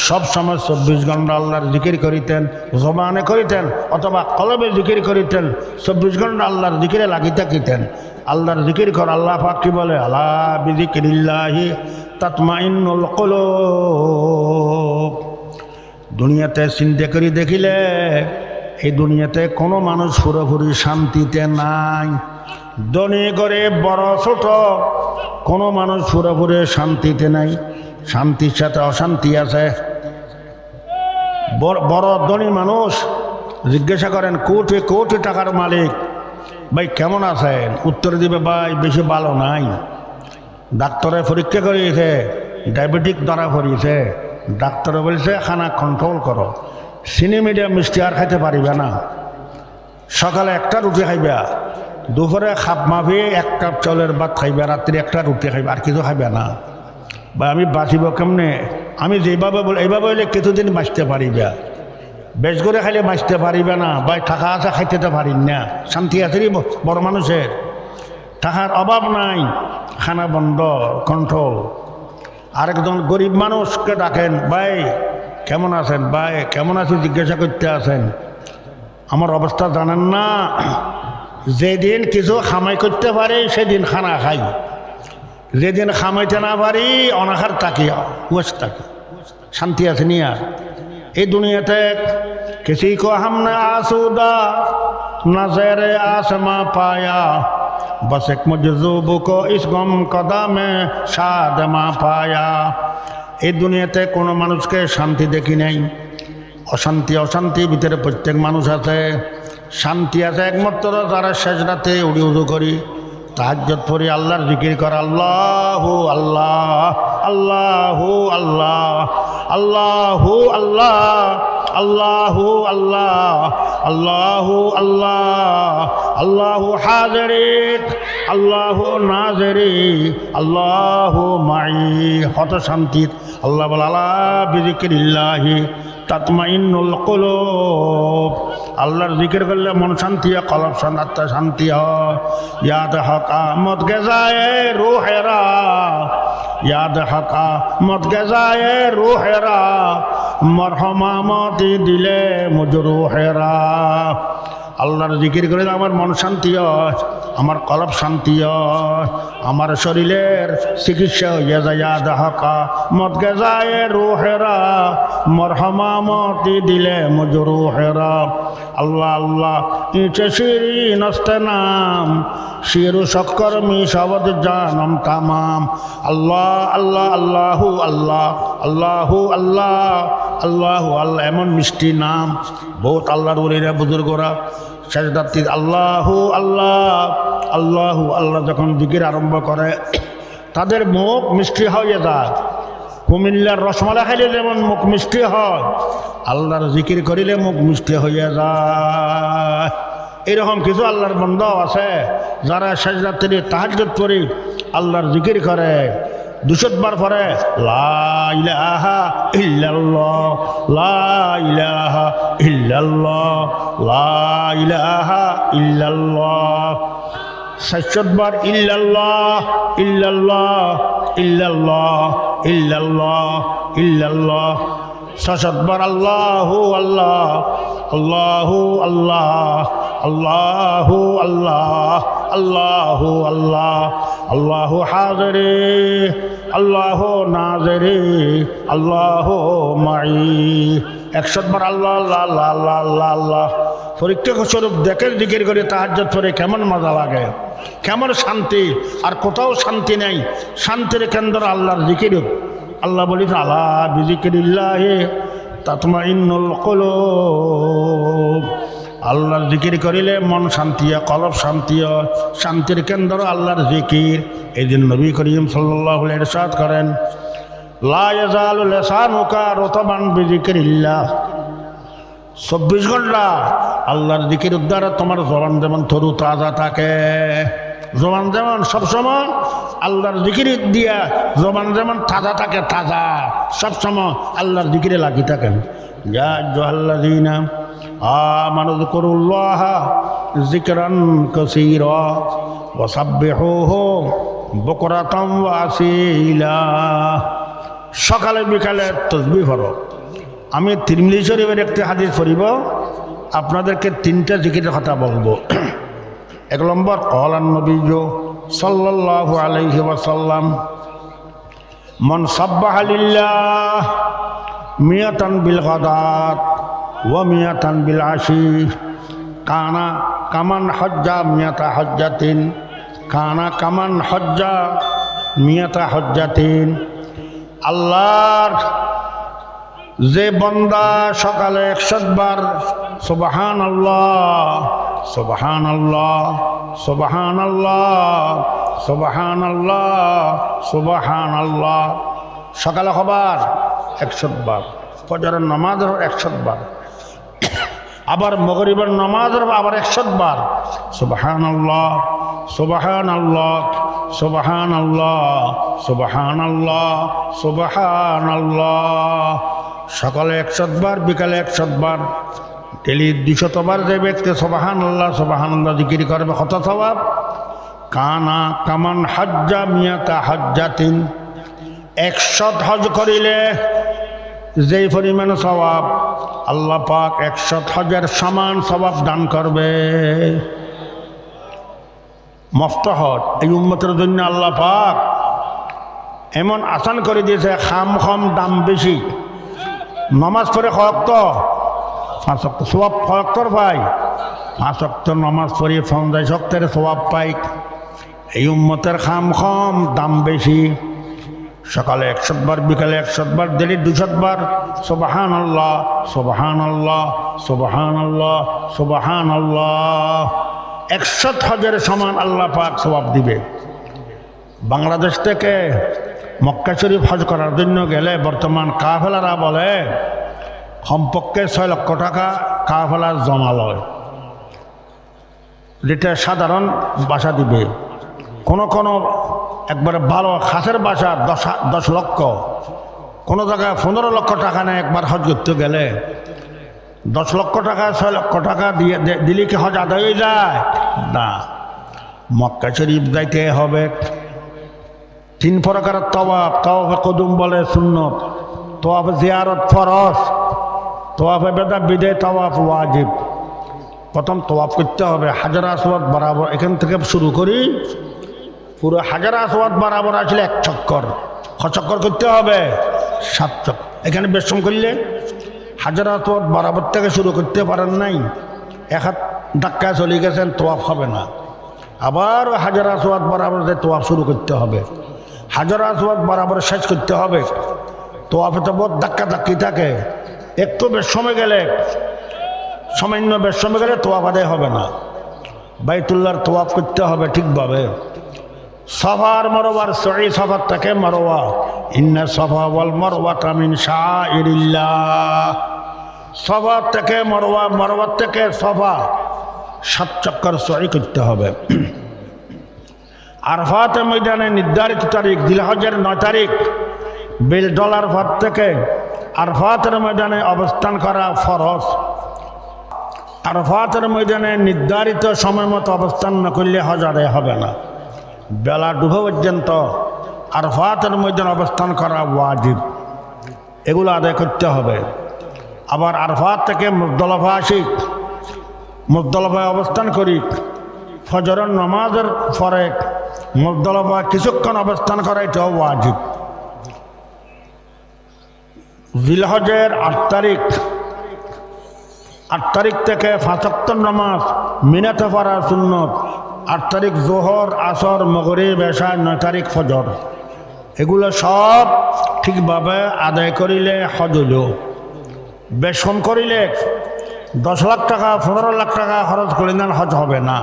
সব সময় 24 ঘন্টা আল্লাহর জিকির করিতেন জবানে করিতেন অথবা কলবে জিকির করিতেন 24 ঘন্টা আল্লাহর জিকিরে লাগি থাকিতেন আল্লাহর জিকির কর আল্লাহ পাক কি বলে আলা বিযিকরিল্লাহি তাতমাইন্নুল কুলুব দুনিয়াতে চিন্তা করে দেখিলে এই দুনিয়াতে কোনো মানুষ পুরোপুরি শান্তিতে নাই ধনী গরিব বড় ছোট কোনো মানুষ পুরোপুরি শান্তিতে নাই শান্তির সাথে অশান্তি আছে বড় ধনী মানুষ জিজ্ঞাসা করেন কোটি কোটি টাকার মালিক ভাই কেমন আছেন উত্তর দিবে ভাই বেশি ভালো নাই ডাক্তারে পরীক্ষা করিয়েছে ডায়াবেটিক ধরা পড়িয়েছে ডাক্তারে বলছে খানা কন্ট্রোল করো চিনি মিডিয়া মিষ্টি আর খাইতে পারিবে না সকালে একটা রুটি খাইবা দুপুরে খাপ মাফি 1 কাপ চাউলের ভাত খাইবা রাত্রি একটা রুটি খাইবা আর কিছু খাইবে না বা আমি বাঁচিব কেমনে আমি যেভাবে বল এইভাবে হইলে কিছুদিন বাঁচতে পারিবা বেশ করে খাইলে বাঁচতে পারিবে না ভাই টাকা আছে খাইতে তো পারিন না শান্তি আছে বড় মানুষের টাকার অভাব নাই খানা বন্ধ কন্ট্রোল আরেকজন গরিব মানুষকে ডাকেন ভাই কেমন আছেন ভাই কেমন আছি জিজ্ঞাসা করতে আছেন আমার অবস্থা জানেন না যেদিন কিছু খামাই করতে পারি সেদিন খানা খাই যেদিন খামাইতে না পারি অনাহার তাকি ওয়াস তাকি শান্তি আছে নি আর এই দুনিয়াতে किसी को हमने आसूदा नजर आसमा पाया बस एक मजजूब को इस गम कदा में शादमा पाया এই দুনিয়াতে কোনো মানুষকে শান্তি দেখি নাই অশান্তি অশান্তি ভিতরে প্রত্যেক মানুষ আছে শান্তি আছে একমাত্র যারা শেষ রাতে উড়ি উড়ু করি তাহাজ্জুদ পড়ি আল্লাহর জিকির কর আল্লাহু আল্লাহ আল্লাহু আল্লাহ আল্লাহু আল্লাহ আল্লাহু আল্লাহ আল্লাহু আল্লাহ আল্লাহু হাজিরিক আল্লাহু নাজিরিক আল্লাহু মাই। কত শান্তি। আল্লাহ বলে আলা বিযিকরিল্লাহি তাতমাইন্নুল কুলুব। আল্লাহর জিকির করলে মন শান্তি হয়, কলব আত্মা শান্তি হয়। ইয়াদ হকা মত গেজায়ে রুহেরা, ইয়াদ হকা মত গেজায়ে রুহেরা, মরহমামতি দিলে মুজরুহেরা। আল্লাহর জিকির করে আমার মন শান্তি হয়, আমার কলব শান্তি হয়, আমার শরীরের চিকিৎসা হইয়া যায়। ইয়াদ হকা মত গেজায়ে রুহেরা, মরহমামতি দিলে মুজরুহেরা। আল্লাহ আল্লাহ ইঁচে শিরি নস্তে নাম, শিরু শক্কর মি শবদ জানম তামাম। আল্লাহ আল্লাহ আল্লাহু আল্লাহ আল্লাহু আল্লাহ আল্লাহু আল্লাহ। এমন মিষ্টি নাম বহুত আল্লাহর ওলিরা বুজুর্গরা সেজদাতে আল্লাহু আল্লাহ আল্লাহু আল্লাহ যখন জিকির আরম্ভ করে তাদের মুখ মিষ্টি হয়ে যায়। কুমিল্লার রসমালাই খাইলে যেমন মুখ মিষ্টি হয়, আল্লাহর জিকির করিলে মুখ মিষ্টি হয়ে যায়। এরকম কিছু আল্লাহর বান্দা আছে যারা সেজদাতে তাহাজ্জুদ করে আল্লাহর জিকির করে 200 বার পরে লা ইলাহা ইল্লাল্লাহ লা ইলাহা ইল্লাল্লাহ লা ইলাহা ইল্লাল্লাহ। 700 বার ইল্লাল্লাহ ইল্লাল্লাহ ইল্লাল্লাহ ইল্লাল্লাহ ইল্লাল্লাহ। 600 বার আল্লাহু আল্লাহ আল্লাহু আল্লাহ আল্লাহু আল্লাহ আল্লাহু আল্লাহ আল্লাহু হাজিরি আল্লাহু নাজিরি আল্লাহু মাই। 100 বার আল্লাহ আল্লাহ আল্লাহ আল্লাহ আল্লাহ আল্লাহ। পরীক্ষা স্বরূপ দেখেন জিকির করে তাহাজ্জুদ পড়ে কেমন মজা লাগে, কেমন শান্তি। আর কোথাও শান্তি নেই, শান্তির কেন্দ্র আল্লাহর জিকির। আল্লাহ বলি আলা বিযিকরিল্লাহি তাতমাইন্নুল কুলুব। আল্লাহর জিকির করিলে মন শান্তি হয়, কলব শান্তি হয়, শান্তির কেন্দ্র আল্লাহর জিকির। এই দিন নবী করিম সাল্লাল্লাহু আলাইহি ইরশাদ করেন লা ইয়াজালু লিসানুকা রতবান বিযিকরিল্লাহ। 24 ঘন্টা আল্লাহর জিকির দ্বারা তোমার জবান যেমন তরু তাজা থাকে, জবান যেমন সবসময় আল্লাহর জিকির দিয়া জবান যেমন তাজা থাকে, তাজা সবসময় আল্লাহর জিকিরে লাগি থাকেন। ইয়া আইয়ুহাল্লাযীনা আমানু যকুরুল্লাহা যিকরান কাসীরা ওয়া সাব্বিহুহু বুকরাতাম ওয়া আসীলা। সকালে বিকালে তাসবিহ পড়ো। আমি তিরমিজি শরীফের একটি হাদিস পড়িব, আপনাদেরকে 3টা জিকিরের কথা বলবো। 1 নম্বর ক্বালান নবী সাল্লাল্লাহু আলাইহি ওয়াসাল্লাম মান সাব্বাহা লিল্লাহ মিয়াতান বিল গাদাত ওয়া মিয়াতান বিল আশি কানা কামান হজ্জা মিয়াতা হজ্জাতিন কানা কামান হজ্জা মিয়াতা হজ্জাতিন। আল্লাহর যে বন্দা সকালে 100 বার সুবহানাল্লাহ সুবহানাল্লাহ সুবহানাল্লাহ সুবহানাল্লাহ সুবহানাল্লাহ সকালে হবার 100 বার, ফজরের নামাজের 100 বার, আবার মাগরিবের নামাজের আবার 100 বার সুবহানাল্লাহ সুবহানাল্লাহ সুবহানাল্লাহ সুবহানাল্লাহ সুবহানাল্লাহ। সকালে 100 বার, বিকালে 100 বার, ডেলি 200 বার যে ব্যক্তি সুবহানাল্লাহ সুবহানাল্লাহ জিকির করবে কত সওয়াব? কানা কামান হজ্জা মিয়াতা হজ্জাতিন। 100 হজ করিলে যেই পরিমাণ সওয়াব আল্লাহ পাক 100 হজের সমান সওয়াব দান করবে। মফত হজ এই উম্মতের জন্য আল্লাহ পাক এমন আসান করে দিয়েছে, খাম খাম দাম বেশি। নমাজ পড়ে কয়ক্ত? 5 ওয়াক্ত। সওয়াব কয়ক্তর পাই? 5 ওয়াক্ত নমাজ পড়ে 50 ওয়াক্তের সওয়াব পাই। এই উম্মতের খাম খাম দাম বেশি। সকালে 100 বার, বিকালে 100 বার, ডেলি 200 বার সুবহানাল্লাহ সুবহানাল্লাহ সুবহানাল্লাহ সুবহানাল্লাহ। 100 হজের সমান আল্লাহ পাক সওয়াব দিবে। বাংলাদেশ থেকে মক্কা শরীফ হজ করার জন্য গেলে বর্তমান কাফেলারা বলে কমপক্ষে 6 লক্ষ টাকা কাফেলার জমা লয়। যেটা সাধারণ বাসা দিবে, কোনো কোনো একবারে ভালো খাসের বাসা 10 লক্ষ, কোনো জায়গায় 15 লক্ষ টাকা নেয় একবার হজ করতে গেলে। 10 লক্ষ টাকা 6 লক্ষ টাকা দিয়ে দিলে কি হজ আদায় হয়ে যায়? না, মক্কা শরীফ যাইতে হবে। 3 প্রকারের তওয়াফ, তওয়াফে কুদুম বলে সুন্নত, তওয়াফে জিয়ারত ফরজ, তওয়াফে বেদা বিদে, তওয়াফ ওয়াজিব। প্রথম তওয়াফ করতে হবে হাজার আসওয়াদ বরাবর, এখান থেকে শুরু করি পুরো হাজার আসওয়াদ বরাবর আসলে 1 চক্কর, চক্কর করতে হবে 7 চক্কর। এখানে বেশম করলে হাজার আসওয়াদ বরাবর থেকে শুরু করতে পারেন নাই, এক হাত ধাক্কা চলে গেছেন, তওয়াফ হবে না। আবার হাজার আসওয়াদ বরাবর যে তওয়াফ শুরু করতে হবে, হাজার আসওয়াদ বরাবর শেষ করতে হবে। তওয়াফে তো বহুত ধাক্কা ধাক্কি থাকে, একটু বেশমে গেলে, সামান্য বেশমে গেলে তওয়াফ আদায় হবে না। বাইতুল্লাহর তওয়াফ করতে হবে ঠিকভাবে। সাফার মারওয়ার সঈ, সাফার থেকে মারওয়া, ইন্না সাফা ওয়াল মারওয়াতা মিন শাআইরিল্লাহ। সাফা থেকে মারওয়া, মারওয়া থেকে সাফা 7 চক্কর সঈ করতে হবে। আরফাতের ময়দানে নির্ধারিত তারিখ জিলহজের 9 তারিখ বেলডল আরফাত থেকে আরফাতের ময়দানে অবস্থান করা ফরজ। আরফাতের ময়দানে নির্ধারিত সময় মতো অবস্থান না করলে হজ আদায় হবে না। বেলা ডুবা পর্যন্ত আরফাতের ময়দানে অবস্থান করা ওয়াজিব, এগুলো আদায় করতে হবে। আবার আরফাত থেকে মুজদালিফা আসি, মুজদালিফায় অবস্থান করি, ফজরের নামাজের পরে মুজদালিফা কিছুক্ষণ অবস্থান করা, এটাও ওয়াজিব। জিলহজের 8 তারিখ থেকে 5 ওয়াক্ত নামাজ মিনাতে পড়া সুন্নত। 8 তারিখ জোহর, আসর, মাগরিব, এশা, 9 তারিখ ফজর, এগুলো সব ঠিকভাবে আদায় করিলে হজ হইল। বেশম করিলে 10 লাখ টাকা 15 লাখ টাকা খরচ করিলে হজ হবে না।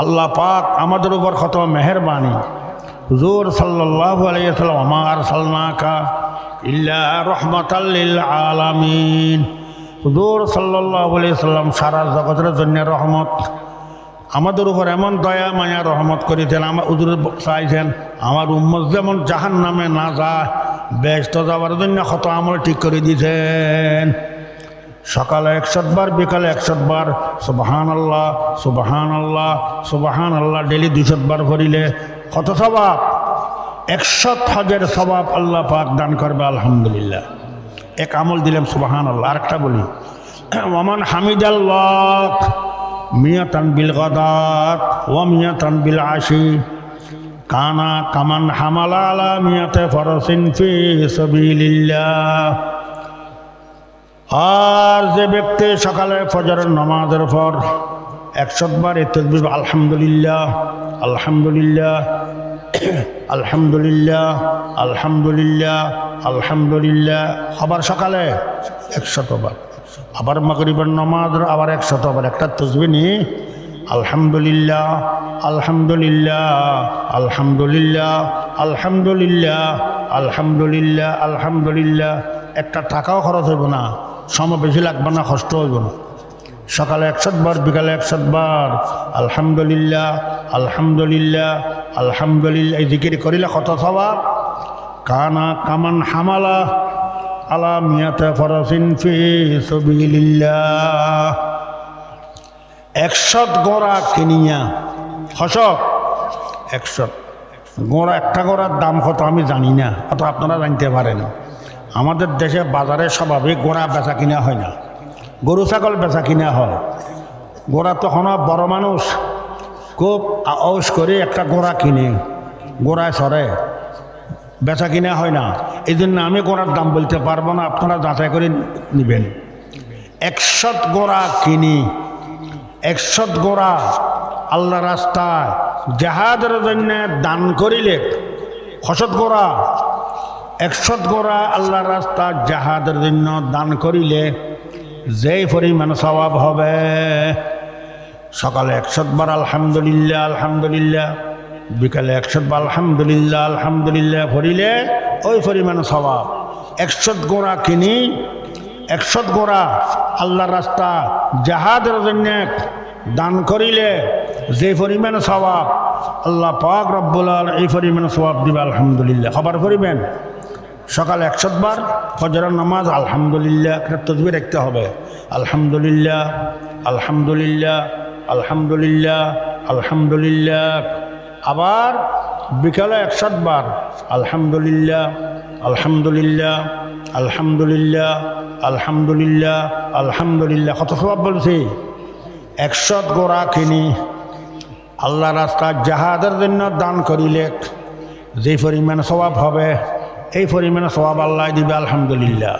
আল্লাহ পাক আমাদের উপর কত মেহেরবানি। হুজুর সাল্লাল্লাহু আলাইহি ওয়াসাল্লাম, ওয়া মা আরসালনাকা ইল্লা রাহমাতাল লিল আলামিন। হুজুর সাল্লাল্লাহু আলাইহি ওয়াসাল্লাম সারা জগতের জন্য রহমত। আমাদের উপর এমন দয়া মায়া রহমত করেছেন, আমার হুজুর চাইছেন আমার উম্মত যেমন জাহান্নামে না যায়, বেহেশতে যাওয়ার জন্য কত আমল ঠিক করে দিয়েছেন। সকালে 100 বার, বিকালে 100 বার সুবহানাল্লাহ সুবহানাল্লাহ সুবহানাল্লাহ ডেলি 200 বার পড়িলে কত সওয়াব? 100 হজের সওয়াব আল্লাহ পাক দান করবে। আলহামদুলিল্লাহ, এক আমল দিলাম সুবহানাল্লাহ। আরেকটা বলি, ওয়ামান হামিদাল্লাহ মিয়াতান বিল গাদাত ওয়া মিয়াতান বিল আশি কানা কামান হামালা আলা মিয়াতে ফরসিন ফি সাবিলিল্লাহ। আর যে ব্যক্তি সকালে ফজরের নামাজের পর 100 বার এই তাকবীর আলহামদুলিল্লাহ আলহামদুলিল্লাহ আলহামদুলিল্লাহ আলহামদুলিল্লাহ আলহামদুলিল্লাহ, আবার সকালে 100 বার, আবার মাগরিবের নামাজ আবার 100 বার একটা তাসবিহ নি আলহামদুলিল্লাহ আলহামদুলিল্লাহ আলহামদুলিল্লাহ আলহামদুলিল্লাহ আলহামদুলিল্লাহ আলহামদুলিল্লাহ। একটা টাকাও খরচ হইব না, সময় বেশি লাগবে না, কষ্ট হইব না। সকালে 100 বার, বিকালে 100 বার আলহামদুলিল্লাহ আলহামদুলিল্লাহ আলহামদুলিল্লাহ এই জিকির করিলে কত সওয়াব? কানা কামান হামালা আলা মিয়াতে ফরসিন ফি সাবিলিল্লাহ। 100 গোড়া কিনিয়া হসক 100 গোড়া, একটা গোড়ার দাম কত আমি জানি না, অত আপনারা জানতে পারেন। আমাদের দেশে বাজারে স্বাভাবিক গোড়া বেচা কিনা হয় না, গরু ছাগল বেচা কিনা হয়। গোড়া তখন বড় মানুষ খুব আউস করে একটা গোড়া কিনে গোড়ায় সরে, বেচা কিনা হয় না। এই জন্য আমি গোড়ার দাম বলতে পারবো না, আপনারা যাচাই করে নেবেন। 100 গোড়া কিনি, 100 গোড়া আল্লাহ রাস্তায় জাহাদের জন্য দান করিলে 100 গোড়া 100 গোড়া আল্লাহ রাস্তা জাহাদের জন্য দান করিলে যেই পরিমাণ সওয়াব হবে। সকালে 100 বার আলহামদুলিল্লাহ আলহামদুলিল্লাহ, বিকালে 100 বার আলহামদুলিল্লাহ আলহামদুলিল্লাহ পড়িলে ওই পরিমাণ সওয়াব। 100 গোড়া কিনি 100 ঘোড়া আল্লাহর রাস্তা জাহাদের জন্য দান করিলে যে পরিমাণ সওয়াব আল্লাহ পাক রব্বুল আলামিন এই পরিমাণ সওয়াব দিবে। আলহামদুলিল্লাহ খবর করিবেন। সকালে 100 বার ফজরের নামাজ আলহামদুলিল্লাহ একটা তাসবিহ রাখতে হবে। আলহামদুলিল্লাহ আলহামদুলিল্লাহ আলহামদুলিল্লাহ আলহামদুলিল্লাহ। আবার বিকালে 100 বার আলহামদুলিল্লাহ আলহামদুলিল্লাহ আলহামদুলিল্লাহ আলহামদুলিল্লাহ আলহামদুলিল্লাহ। কত সওয়াব বলছি? 100 ঘোড়া কিনি আল্লাহ রাস্তা জাহাদের জন্য দান করিলে যে পরিমাণ সওয়াব হবে এই পরিমাণ সওয়াব আল্লাহ দিবে। আলহামদুলিল্লাহ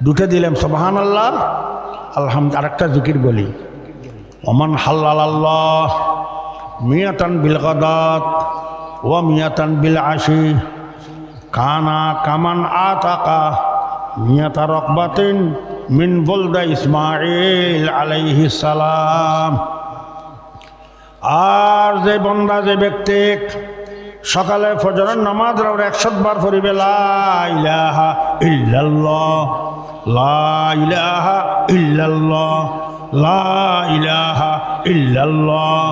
দুটো দিলাম সুবহানাল্লাহ আলহামদুলিল্লাহ। আরেকটা জিকির বলি, ওমান হাল্লাল্লাহ মিয়াতান বিল গাদাত ওয়া মিয়াতান বিল আশি কানা কামান আতাকা মিয়াতা রকবাতিন মিন বুলদা ইসমাঈল আলাইহিস সালাম। আর যে বন্দা যে ব্যক্তি সকালে ফজরের নামাজ 100 বার পড়িবে লা ইলাহা ইল্লাল্লাহ লা ইলাহা ইল্লাল্লাহ লা ইলাহা ইল্লাল্লাহ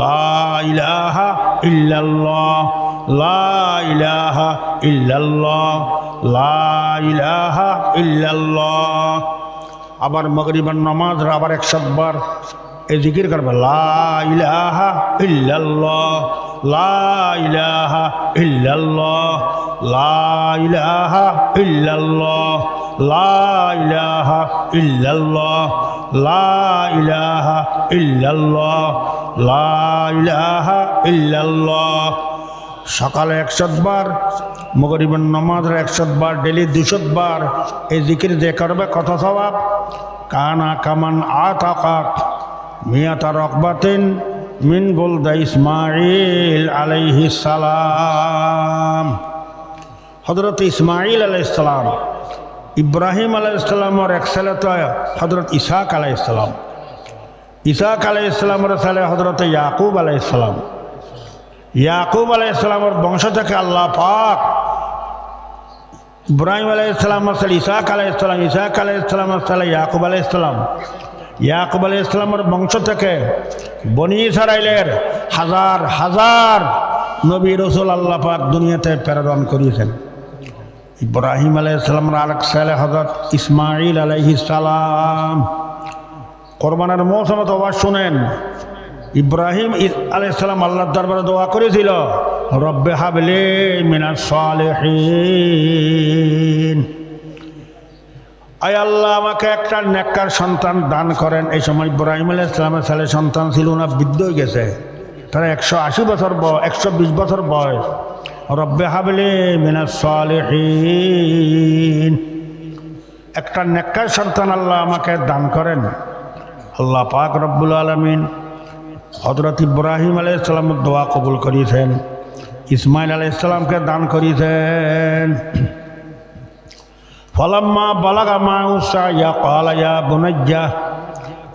লা ইলাহা ইল্লাল্লাহ লা ইলাহা ইল্লাল্লাহ লা ইলাহা ইল্লাল্লাহ। আবার মাগরিবের নামাজ আবার 100 বার এই জিকির করবে লা ইলাহা ইল্লাল্লাহ লা ইলাহা ইল্লাল্লাহ লা ইলাহা ইল্লাল্লাহ লা ইলাহা ইল্লাল্লাহ লা ইলাহা ইল্লাল্লাহ লা ইলাহা ইল্লাল্লাহ। সকালে 100 বার মাগরিবের নামাজ 100 বার ডেলি 200 বার এই জিকির যে করবে কত সওয়াব? কানা কামান আতাকা মিয়াতা রকবাতিন মিন বুলদা ইসমাঈল আলাইহিস সালাম। হযরত ইসমাঈল আলাইহিস সালাম ইব্রাহিম আলাইহিস সালামের এক ছেলে তো হযরত ইসহাক আলাইহিস সালাম। ইসহাক আলাইহিস সালামের ছেলে হযরত ইয়াকুব আলাইহিস সালাম। ইয়াকুব আলাইহিস সালামের বংশ থেকে আল্লাহ পাক ইব্রাহিম আলাইহিস সালামের ছেলে ইসহাক আলাইহিস সালাম, ইসহাক আলাইহিস সালামের ছেলে ইয়াকুব আলাইহিস সালাম, ইয়াকুব আলাইহিস সালামের বংশ থেকে বনি ইসরাইলের হাজার হাজার নবী রাসূল আল্লাহ পাক দুনিয়াতে প্রেরণ করেছেন। ইব্রাহিম আলাইহিস সালামের আরেক ছেলে হযরত ইসমাঈল আলাইহিস সালাম। কোরবানের মৌসুমে তো আওয়াজ শুনেন, ইব্রাহিম আলাইহিস সালাম আল্লাহর দরবারে দোয়া করেছিল, রব্বে হাবলি মিনাস সালিহিন, আয় আল্লাহ আমাকে একটা নেককার সন্তান দান করেন। এই সময় ইব্রাহিম আলাইহিস সালামের ছেলে সন্তান ছিল না, বৃদ্ধ হয়ে গেছে, তারা 180 বছর 120 বছর বয়স। রব্বে হাবলি মিনাস সালিহিন, একটা নেককার সন্তান আল্লাহ আমাকে দান করেন। আল্লাহ পাক রব্বুল আলামিন হযরত ইব্রাহিম আলাইহিস সালামের দোয়া কবুল করেছেন, ইসমাঈল আলাইহিস সালামকে দান করেছেন। ফালাম্মা বালাগা মা'হু সা'য়া ক্বালা ইয়া বুনাইয়া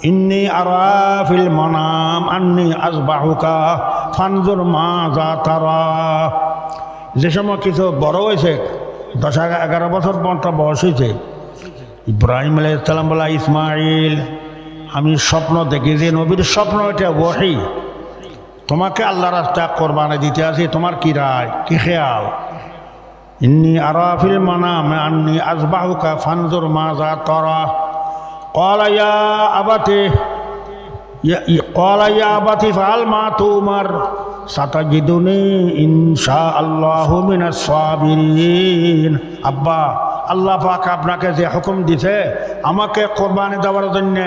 ইন্নী আরা ফিল মানাম আন্নী আযবাহুকা ফানজুর মাযা তারা। যে সময় কিছু বড় হয়েছে, 10-11 বছর পর্যন্ত বয়স হয়েছে, ইব্রাহিম আলাইহিস সালাম বলা, ইসমাঈল আমি স্বপ্ন দেখেছি, নবীর স্বপ্ন, এটা ওহী, তোমাকে আল্লাহ রাস্তায় কোরবানি দিতে আসি, তোমার কি রায়, কি খেয়াল? ইন্নী আরা ফিল মানাম আন্নী আযবাহুকা ফানজুর মাযা তারা। ক্বালা ইয়া আবাতি ফাআল মা তুমার সাতাজিদুনি ইনশাআল্লাহু মিনাস সাবিরিন। আব্বা, আল্লাহ পাক আপনাকে যে হুকুম দিছে আমাকে কোরবানি দেওয়ার জন্য,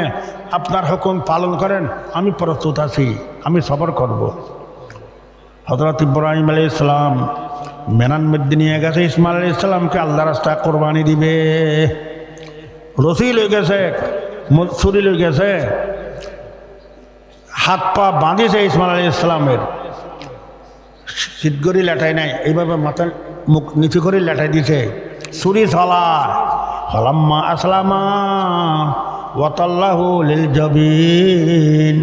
আপনার হুকুম পালন করেন, আমি প্রস্তুত আছি, আমি সবর করব। হযরত ইব্রাহিম আলাইহিস সালাম মেনান মধ্যে নিয়ে গেছে ইসমাঈল আলাইহিস সালামকে, আল্লাহ রাস্তায় কোরবানি দিবে। রশি লয়ে গেছে, ছুরি লয়ে গেছে, হাত পা বাঁধিছে ইসমাঈল আলাইহিস সালামের, শীত করে লেটাই নাই, এইভাবে মাথা মুখ নিচু করে লেটাই দিছে, ছুরি চলায়। ফালাম্মা আসলামা ওয়া তাল্লাহু লিল জাবিন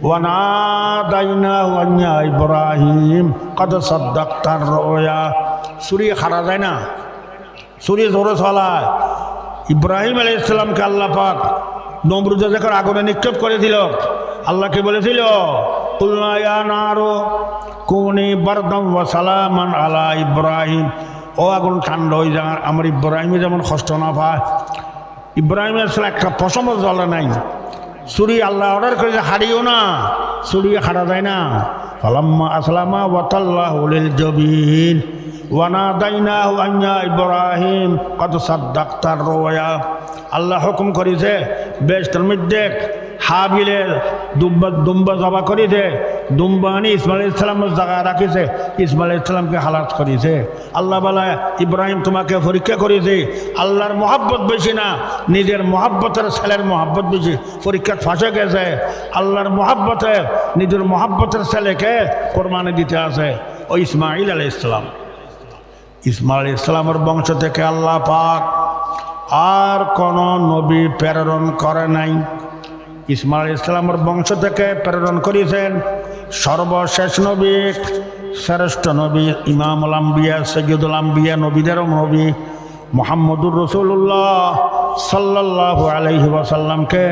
ওয়া নাদাইনাহু আন ইয়া ইব্রাহিম ক্বাদ সাদ্দাকতার রুয়া। ছুরি খাড়া যায় না, ছুরি জোরে চলায়। ইব্রাহিম আলাইহিস সালামকে আল্লাহ পাক নমরুদ যখন আগুনে নিক্ষেপ করে দিল, আল্লাহকে বলেছিল কুলনা ইয়া নারু কুনি বারদাম ওয়া সালামান আলা ইব্রাহিম, ও আগুন ঠান্ডা হয়ে যা, আমার ইব্রাহিমে যেমন কষ্ট না পায়। ইব্রাহিমের সাথে একটা পশম জ্বলে নাই। ছুরি আল্লাহ অর্ডার করেছে হারিও না, ছুরি হারা যায় না। ফালাম্মা আসলামা ওয়া তাল্লাহু লিল জাবিন ওয়া নাদাইনাহু আন ইয়া ইব্রাহিম কদ সাদ্দাকতার রুয়া। আল্লাহ হুকুম করেছে বেহেশতের মধ্যে হাবিলের দুম্বা জবা করেছে, দুম্বা আনি ইসমাইল আলাইহিস সালামের জায়গায় রাখিছে, ইসমাইল আলাইহিস সালামকে হালাত করেছে। আল্লাহ বলে ইব্রাহিম তোমাকে পরীক্ষা করেছে, আল্লাহর মহাব্বত বেশি না, নিজের মহাব্বতের ছেলের মহাব্বত বেশি, পরীক্ষা ফাঁসে গেছে। আল্লাহর মহাব্বতে নিজের মহাব্বতের ছেলেকে কোরবানি দিতে আছে ও ইসমাইল আলাইহিস সালাম। ইসমাইল আলাইহিস সালামের বংশ থেকে আল্লাহ পাক আর কোন নবী প্রেরণ করে নাই। ইসমাইল আলাইহিস সালামের বংশ থেকে প্রেরণ করেছেন সর্বশেষ নবী, শ্রেষ্ঠ নবী, ইমামুল আম্বিয়া, সৈয়দুল আম্বিয়া, নবীদেরও নবী মুহাম্মদুর রাসূলুল্লাহ সাল্লাল্লাহু আলাইহি ওয়াসাল্লামকে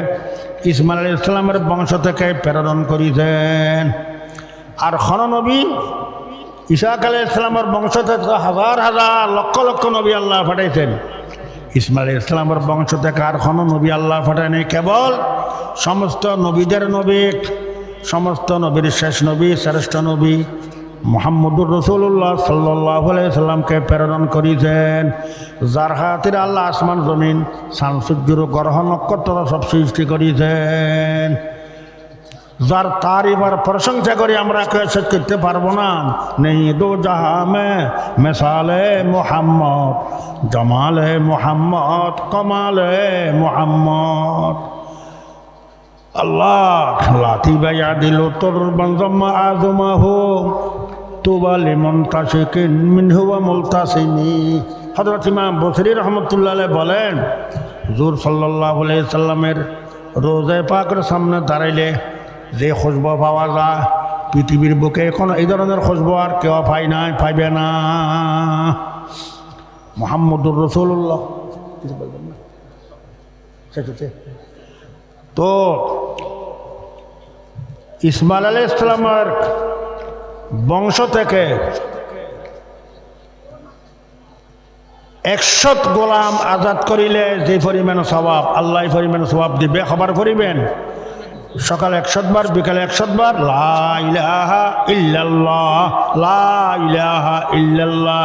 ইসমাইল আলাইহিস সালামের বংশ থেকে প্রেরণ করেছেন। আর কোন নবী ইসহাক আলাইহিস সালামের বংশ থেকে হাজার হাজার লক্ষ লক্ষ নবী আল্লাহ পাঠাইছেন। ইসমাইল আলাইহিস সালামের বংশ থেকে আর কোনো নবী আল্লাহ পাঠায়নি, কেবল সমস্ত নবীদের নবী, সমস্ত নবীর শেষ নবী, শ্রেষ্ঠ নবী মুহাম্মদুর রাসূলুল্লাহ সাল্লাল্লাহু আলাইহি সাল্লামকে প্রেরণ করেছেন, যার হাতের আল্লাহ আসমান জমিন সানসূর্য গ্রহ নক্ষত্র সব সৃষ্টি করেছেন, যার তারিফ আর প্রশংসা করে আমরা শেষ করতে পারবো না। নেই দো জাহামে মিসালে মুহাম্মদ, জামালে মুহাম্মদ, কমালে মুহাম্মদ। আল্লাহ লাতিবা ইয়াদিলু তুরবান জাম্মা আযমাহু তুবা লিমান তাশিকিন মিনহু ওয়া মুলতাসিমি। হযরত ইমাম বসরি রাহমাতুল্লাহ আলাইহি বলেন, হুজুর সাল্লাল্লাহু আলাইহি সাল্লামের রোজায়ে পাকের সামনে দাঁড়াইলে যে খুশবু পাওয়া যায়, পৃথিবীর বুকে এখন এই ধরনের খুশবু আর কেউ পায় না, পাইবে না। মুহাম্মদুর রাসূলুল্লাহ তো ইসমাইল আলাইহিস সালামের বংশ থেকে 100 গোলাম আজাদ করিলে যে পরিমাণ সওয়াব, আল্লাহ পরিমাণ সওয়াব দিবে। খবর করিবেন সকালে 100 বার, বিকালে 100 বার লা ইলাহা ইল্লাল্লাহ, লা ইলাহা ইল্লাল্লাহ,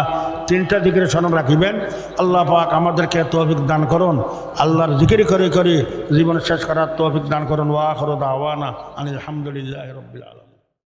3টা জিকিরের সনদ রাখিবেন। আল্লাহ পাক আমাদেরকে তৌফিক দান করুন, আল্লাহর জিকির করে করে জীবন শেষ করার তৌফিক দান করুন। ওয়া আখিরু দাওয়ানা আনিল হামদুলিল্লাহি রাব্বিল আলামিন।